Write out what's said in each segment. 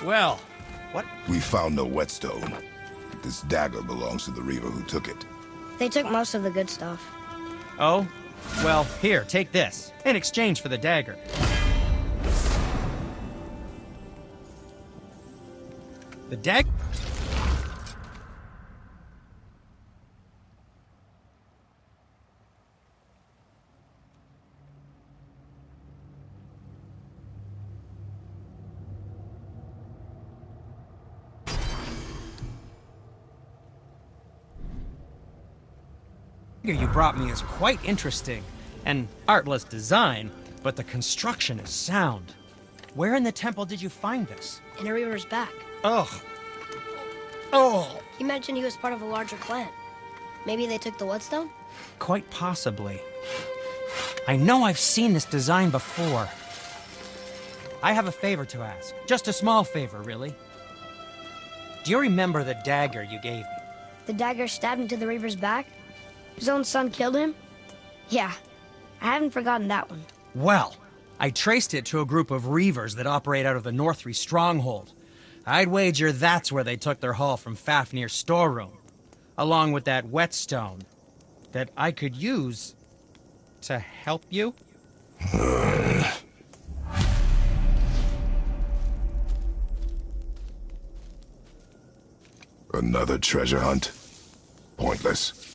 Well, what? We found no whetstone. This dagger belongs to the Reaver who took it. They took most of the good stuff. Oh? Well, here, take this. In exchange for the dagger. The dagger? You brought me is quite interesting. An artless design, but the construction is sound. Where in the temple did you find this? In a Reaver's back. Ugh. Oh! He mentioned he was part of a larger clan. Maybe they took the whetstone? Quite possibly. I know I've seen this design before. I have a favor to ask. Just a small favor, really. Do you remember the dagger you gave me? The dagger stabbed into the Reaver's back? His own son killed him? Yeah, I haven't forgotten that one. Well, I traced it to a group of Reavers that operate out of the Northree stronghold. I'd wager that's where they took their haul from Fafnir's storeroom, along with that whetstone that I could use to help you. Another treasure hunt? Pointless.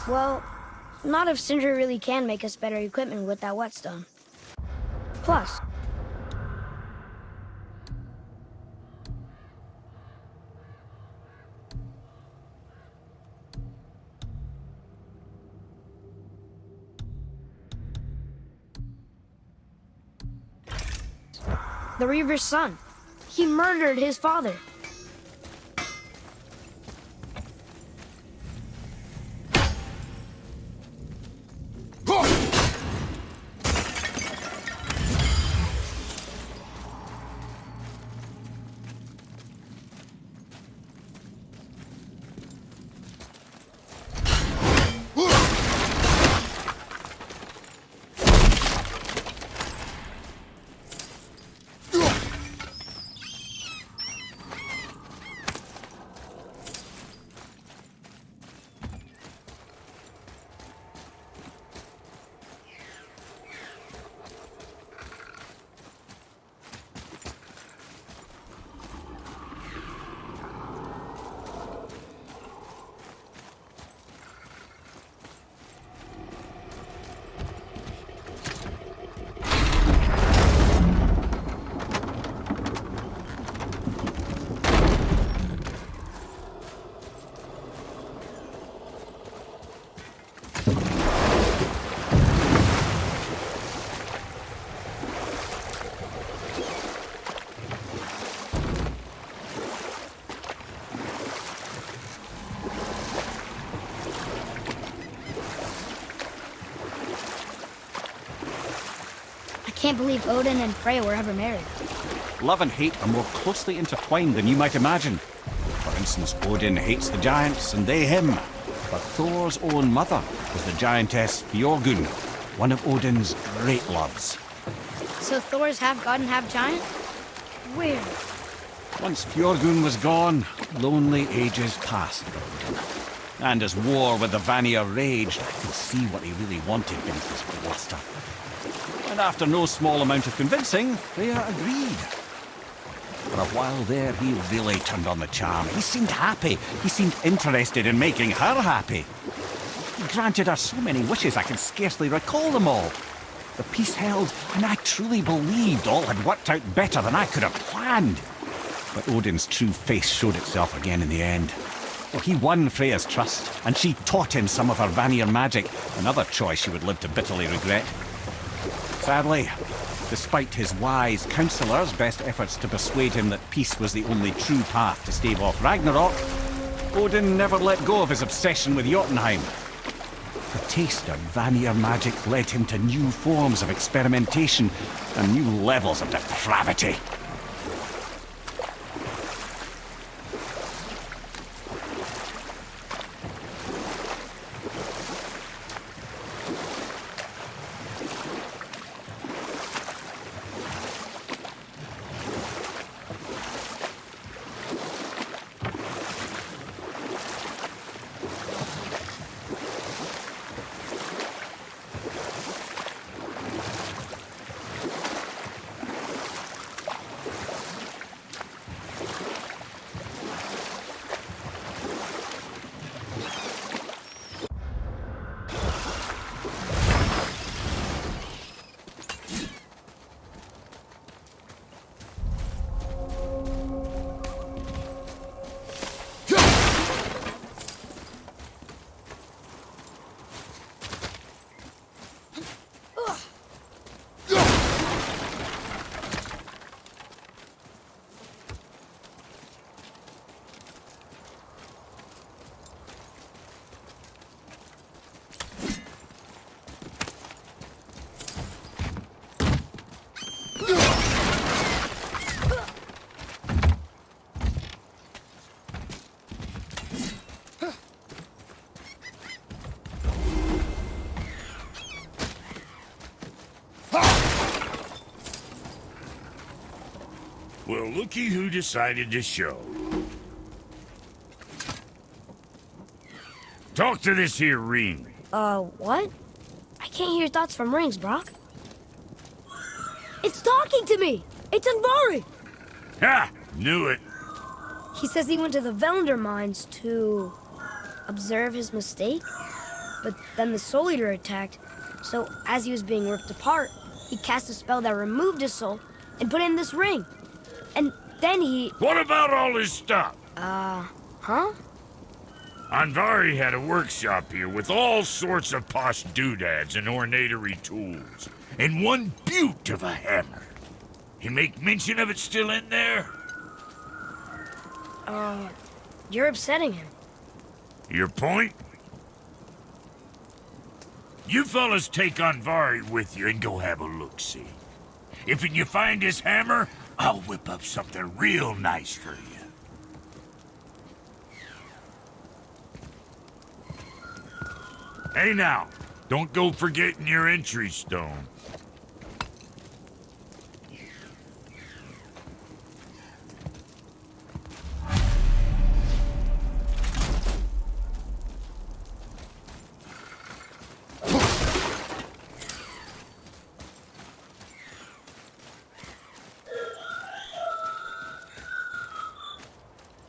Well, not if Sindri really can make us better equipment with that whetstone. Plus, the Reaver's son. He murdered his father. I can't believe Odin and Freya were ever married. Love and hate are more closely intertwined than you might imagine. For instance, Odin hates the giants and they him. But Thor's own mother was the giantess Fjorgyn, one of Odin's great loves. So Thor's half god and half giant? Weird. Once Fjorgyn was gone, lonely ages passed for Odin. And as war with the Vanir raged, I could see what he really wanted beneath his bluster. And after no small amount of convincing, Freya agreed. For a while there, he really turned on the charm. He seemed happy. He seemed interested in making her happy. He granted her so many wishes I can scarcely recall them all. The peace held, and I truly believed all had worked out better than I could have planned. But Odin's true face showed itself again in the end. Well, he won Freya's trust, and she taught him some of her Vanir magic, another choice she would live to bitterly regret. Sadly, despite his wise counselors' best efforts to persuade him that peace was the only true path to stave off Ragnarok, Odin never let go of his obsession with Jotunheim. The taste of Vanir magic led him to new forms of experimentation and new levels of depravity. Well, looky who decided to show. Talk to this here ring. What? I can't hear thoughts from rings, Brock. It's talking to me! It's Andvari! Ha! Knew it. He says he went to the Velander mines to observe his mistake, but then the Soul Eater attacked, so as he was being ripped apart, he cast a spell that removed his soul and put it in this ring. And then he... What about all his stuff? Huh? Andvari had a workshop here with all sorts of posh doodads and ornatery tools, and one beaut of a hammer. You make mention of it still in there? You're upsetting him. Your point? You fellas take Andvari with you and go have a look-see. If you find his hammer, I'll whip up something real nice for you. Hey now, don't go forgetting your entry stone.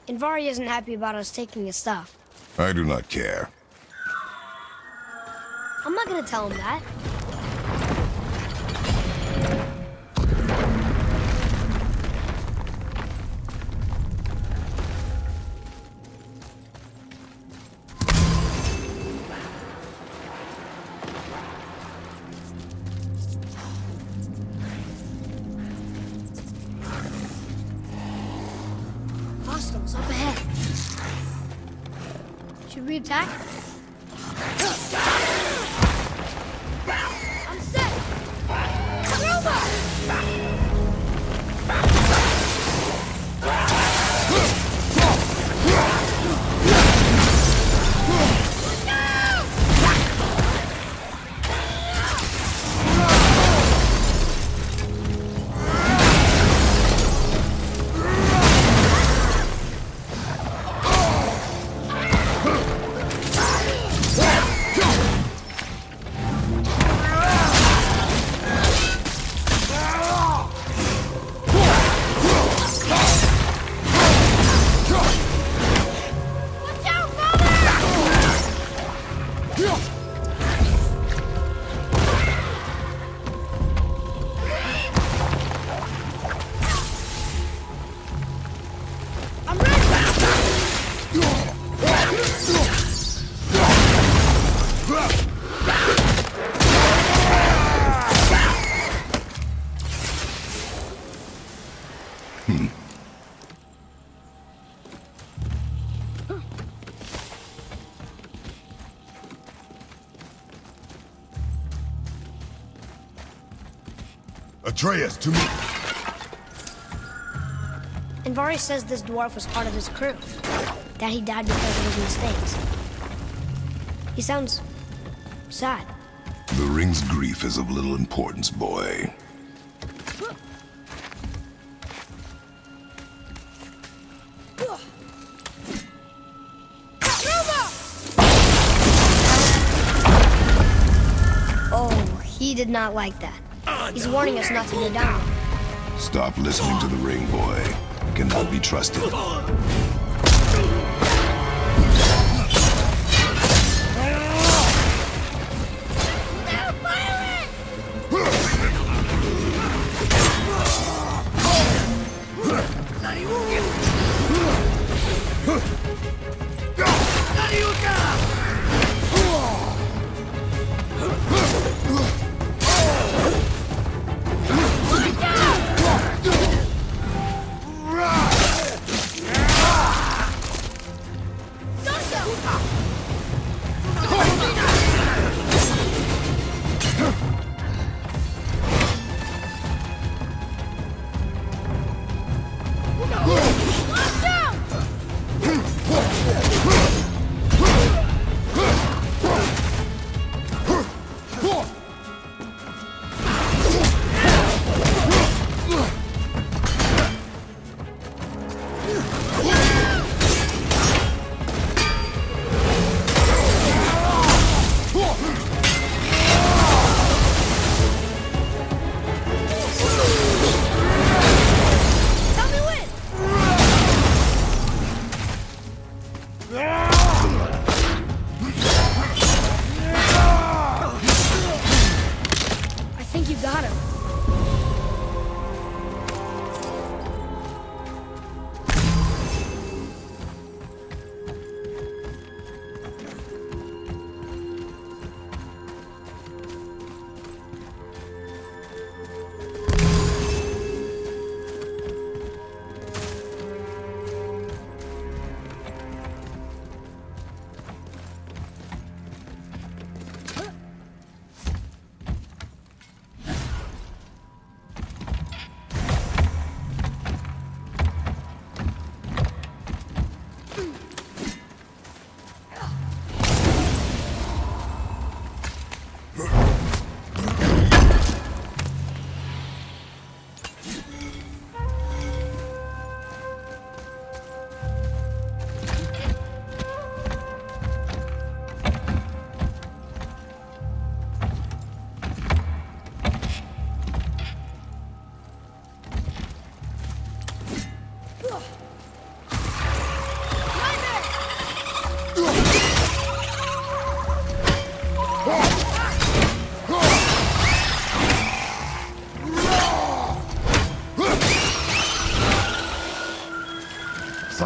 Invari isn't happy about us taking his stuff. I do not care. I'm not gonna tell him that. Hostiles up ahead. Should we attack? I'm set! Nova! Atreus, to me. Invari says this dwarf was part of his crew. That he died because of his mistakes. He sounds sad. The ring's grief is of little importance, boy. Oh, he did not like that. He's warning us not to go down there. Stop listening to the ring, boy. It cannot be trusted.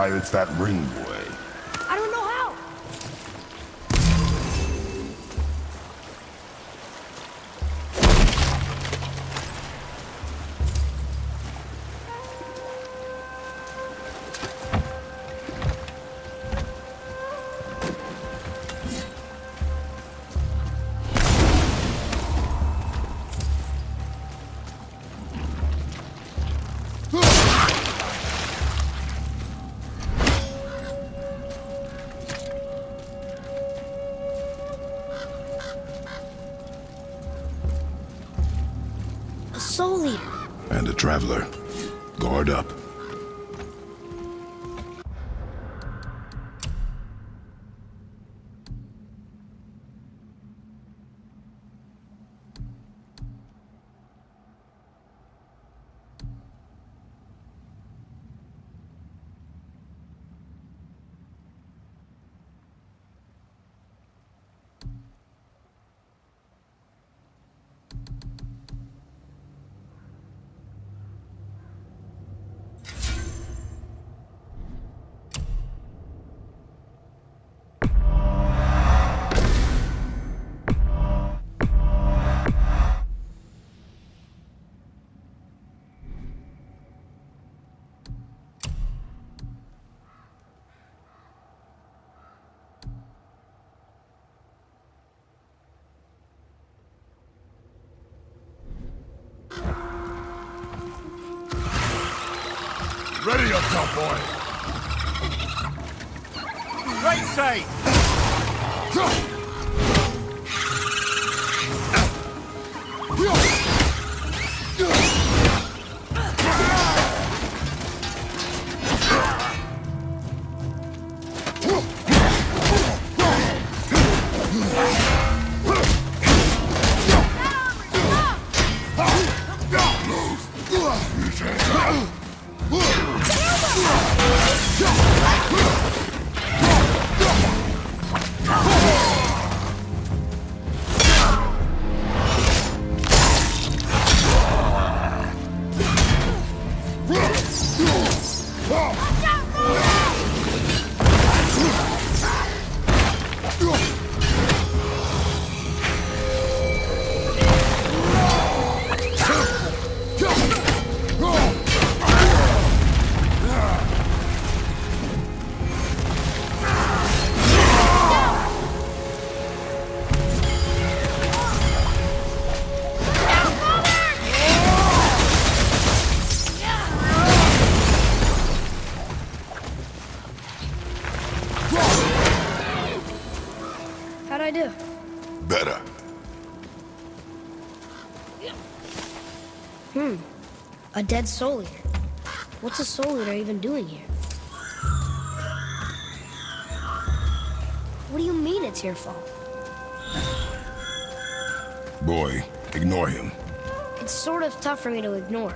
pirates that ring boy? I don't know how. A soul eater. And a traveler. Guard up. Ready up, cowboy! Right side! How'd I do? Better. A dead soul eater. What's a soul eater even doing here? What do you mean it's your fault? Boy, ignore him. It's sort of tough for me to ignore.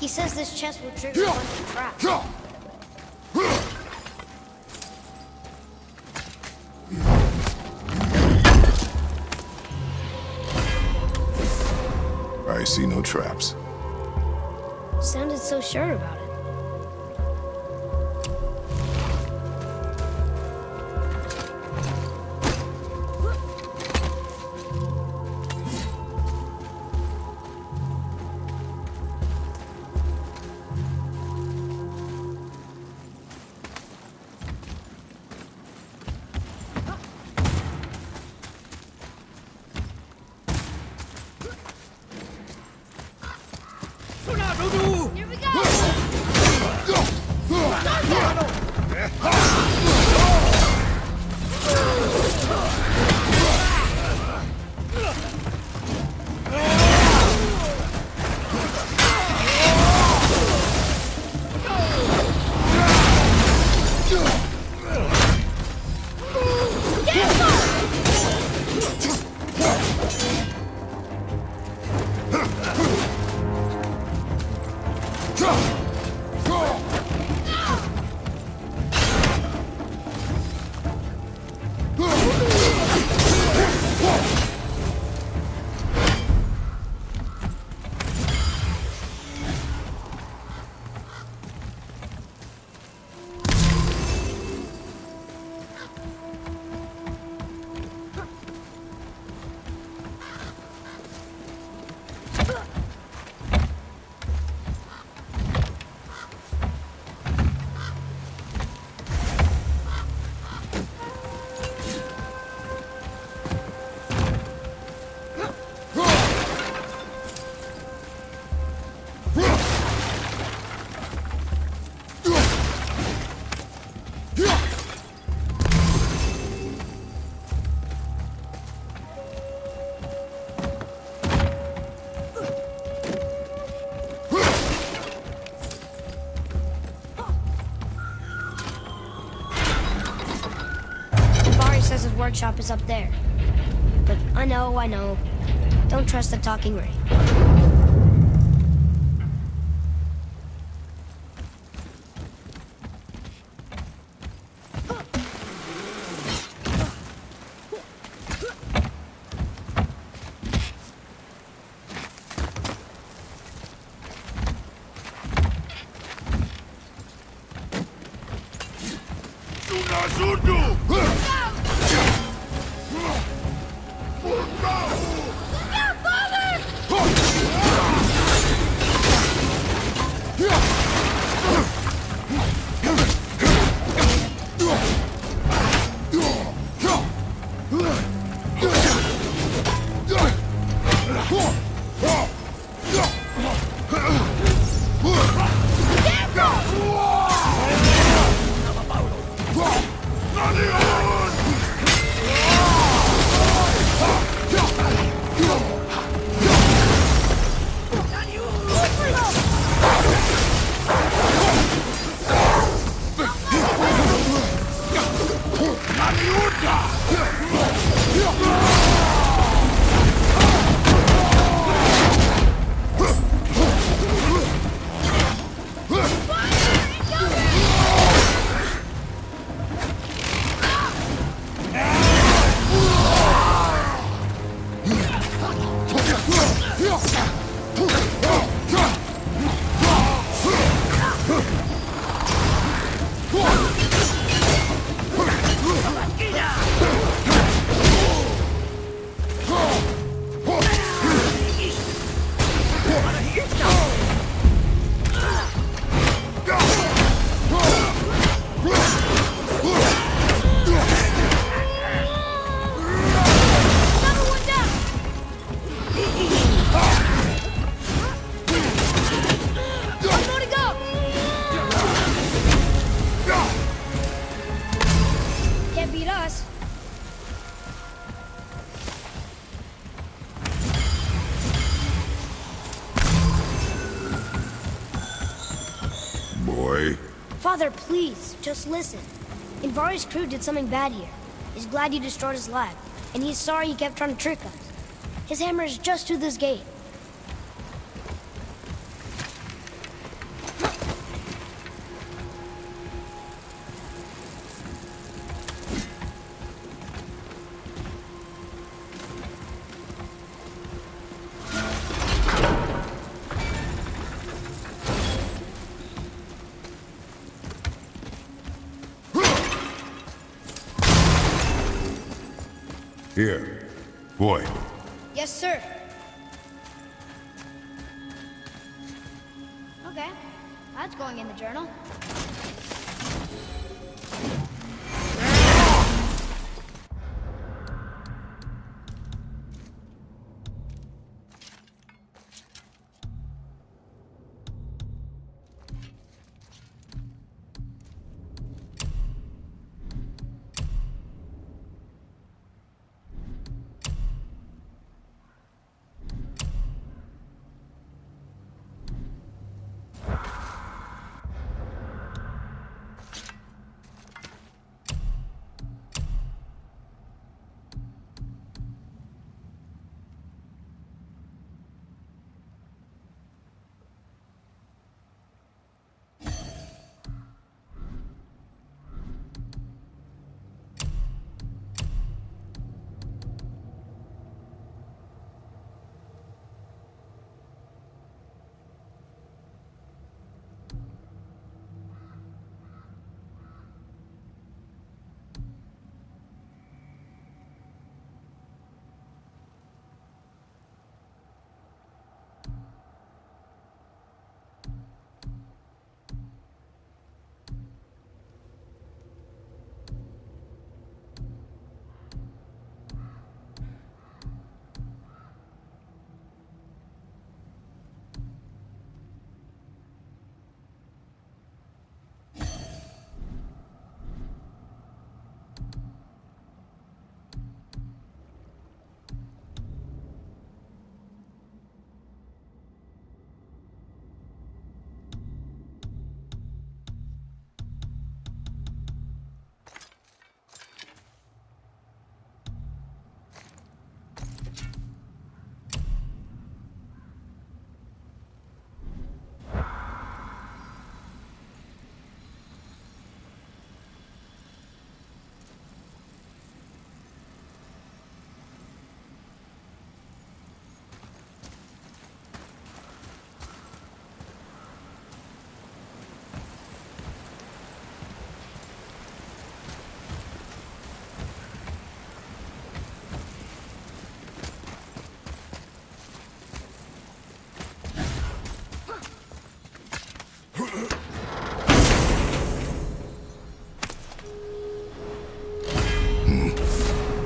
He says this chest will trigger a bunch of traps. I see no traps. Sounded so sure about it. Here we go! says his workshop is up there. But I know. Don't trust the talking Ray. Father, please, just listen. Invari crew did something bad here. He's glad you destroyed his lab, and he's sorry he kept trying to trick us. His hammer is just through this gate. Here. Boy. Yes, sir. Okay, that's going in the journal.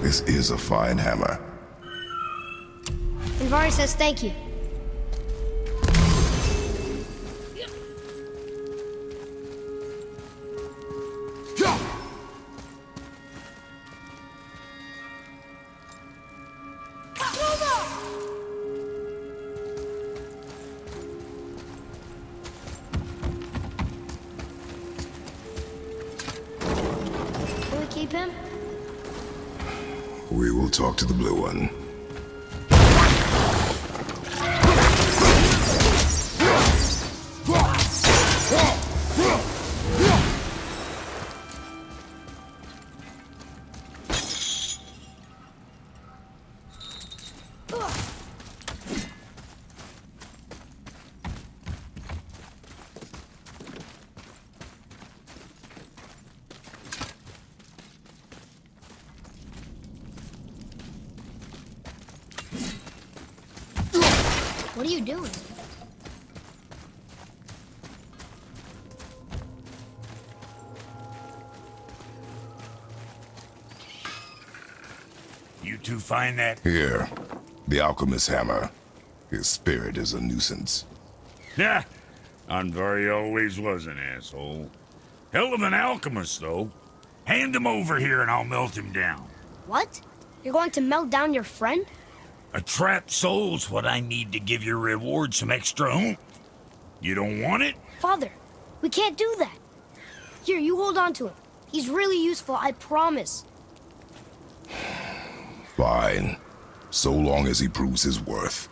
This is a fine hammer. And Vari says thank you. Can we keep him? We will talk to the blue one. What are you doing? You two find that? Here, the alchemist's hammer. His spirit is a nuisance. Yeah, Andvari always was an asshole. Hell of an alchemist, though. Hand him over here and I'll melt him down. What? You're going to melt down your friend? A trapped soul's what I need to give your reward some extra oomph. You don't want it? Father, we can't do that. Here, you hold on to him. He's really useful, I promise. Fine. So long as he proves his worth.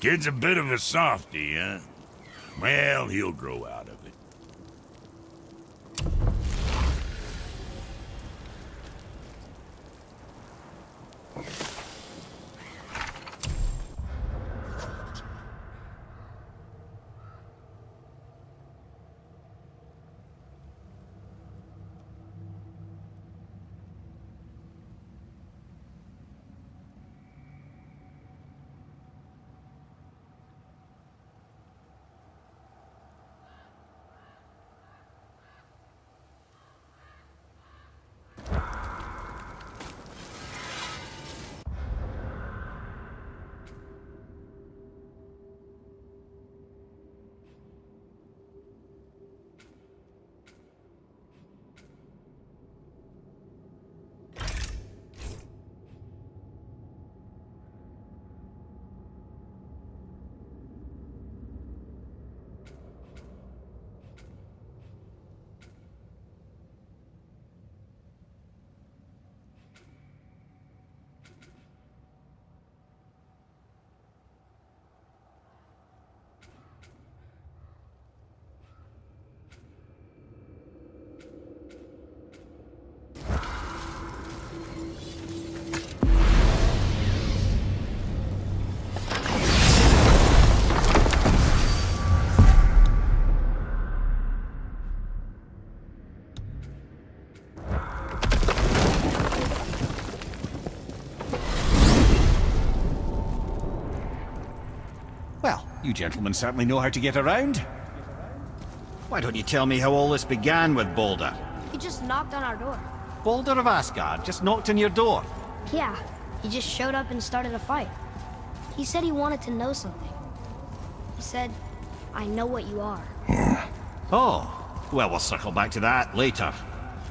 Kid's a bit of a softy, huh? Well, he'll grow out of it. Well, you gentlemen certainly know how to get around. Why don't you tell me how all this began with Baldur? He just knocked on our door. Baldur of Asgard just knocked on your door. Yeah, he just showed up and started a fight. He said he wanted to know something. He said, I know what you are. Oh, well, we'll circle back to that later.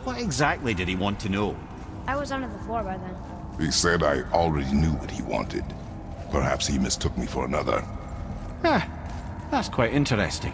What exactly did he want to know? I was under the floor by then. He said I already knew what he wanted. Perhaps he mistook me for another. Huh, that's quite interesting.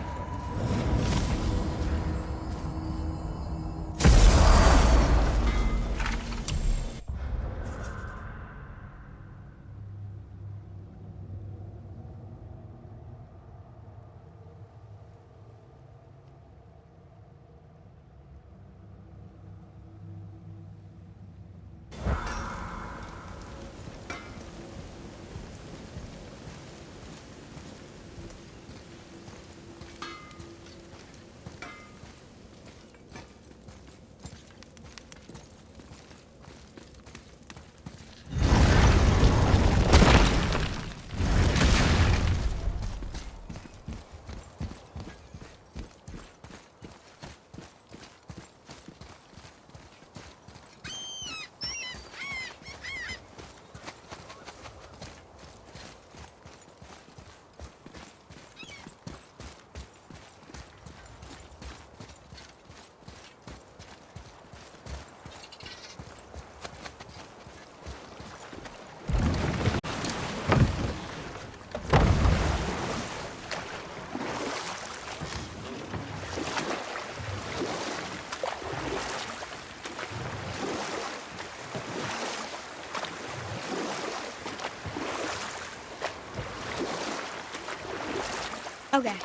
Okay,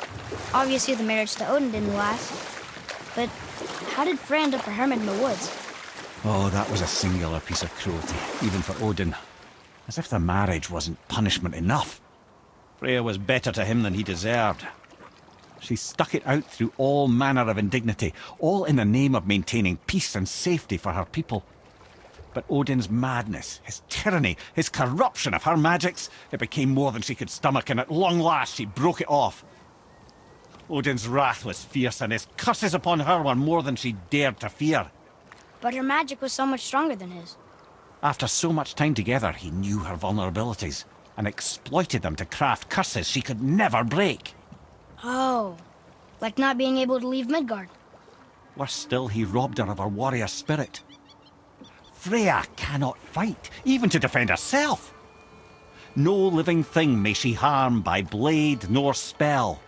obviously the marriage to Odin didn't last. But how did Frey end up a hermit in the woods? Oh, that was a singular piece of cruelty, even for Odin. As if the marriage wasn't punishment enough. Freya was better to him than he deserved. She stuck it out through all manner of indignity, all in the name of maintaining peace and safety for her people. But Odin's madness, his tyranny, his corruption of her magics, it became more than she could stomach, and at long last she broke it off. Odin's wrath was fierce, and his curses upon her were more than she dared to fear. But her magic was so much stronger than his. After so much time together, he knew her vulnerabilities, and exploited them to craft curses she could never break. Oh, like not being able to leave Midgard. Worse still, he robbed her of her warrior spirit. Freya cannot fight, even to defend herself. No living thing may she harm by blade nor spell.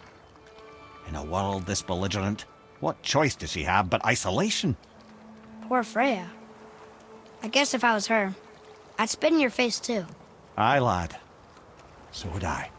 In a world this belligerent, what choice does she have but isolation? Poor Freya. I guess if I was her, I'd spit in your face too. Aye, lad. So would I.